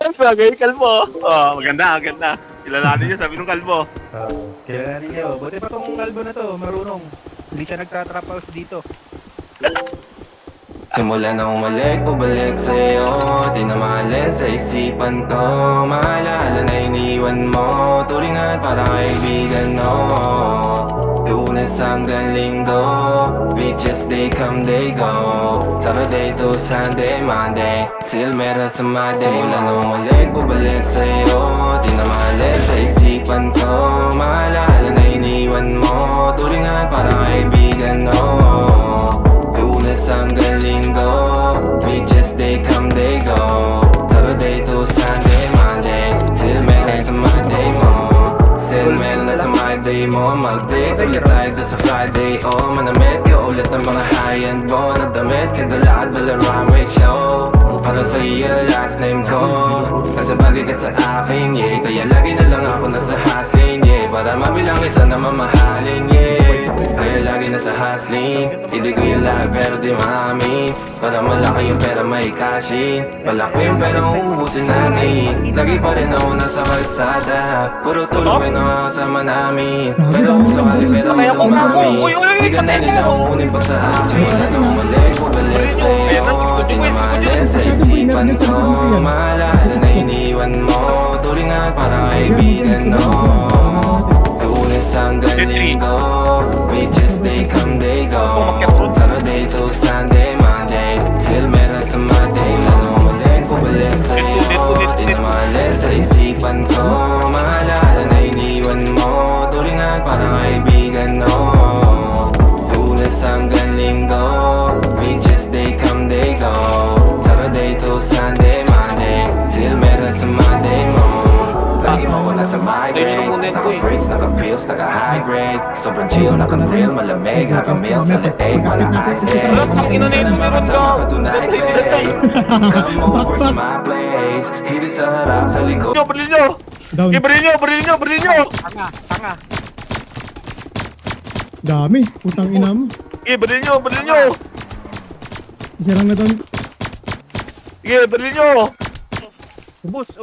Bagay, kalbo. Oh, maganda, maganda. Kilalanin niyo, sabi nung kalbo. Kilalanin niyo. Buti pa tong kalbo na to, marunong. Hindi siya nagtatrap house dito. Simula na umalik, bumalik sa'yo. Di na maalis sa isipan ko. Maalala na iniwan mo. Turingan para kaibigan mo. Lunes hanggang Linggo, beaches they come they go. Saturday to Sunday, Monday till meron sa Monday. Simula na umalik, bumalik sa'yo. Di na maalis sa isipan ko. Maalala na iniwan mo. Turingan para kaibigan mo. Lunes hanggang Linggo, beaches they come they go. Saturday to Sunday, Monday till meron sa Monday mo. Till meron na sa Monday mo. Mag-date ulit tayo doon sa Friday. Oh, manamit ka ulit ng mga high-end mo. Nadamit ka dalakad bala runway show. Para sa iyo last name ko. Kasi bagay ka sa akin, yeah. Kaya lagi na lang ako nasa hustling, yeah. Para mabilang kita na mamahalin, yeah. Kaya lagi nasa hustling. Hindi ko yung lahat pero di maamin. Para malaki yung pera may cashin. Malaki yung pera uubusin natin. Lagi pa rin ako nasa kalsada. Puro tuloy na kasama namin. Pero kung sakali pera ko dumami. Di ka na nila uunin pa sa akin. Ano umalik, bumalik sa'yo. Di na maalis sa isipan ko. Maalala na iniwan mo. Turingan para kaibigan mo. Lunes hanggang Linggo, beaches they come they go. Saturday to Sunday, Monday till meron sa Monday. Ano umalik, bumalik sa'yo. Di na maalis sa isipan ko. Maalala na iniwan mo. Turingan para kaibigan mo. Lunes hanggang Linggo, beaches they come they go. Saturday to Sunday, Monday till meron sa Monday mo. Lagi mo ko nasa migraine. Naka-breaks, naka-pills, naka-high grade. Sobrang chill, naka-grill, malamig. Have a meal sa leeg, wala ice egg. Sana makasama ka tonight, babe. Come over to my place. Hirit sa harap, sa likod. Baril nyo! Down. Baril nyo! Baril nyo! Baril nyo! Tanga. Dami. Putang ina mo. Baril nyo! Baril nyo! Isa lang na doon. Baril nyo! Ubus.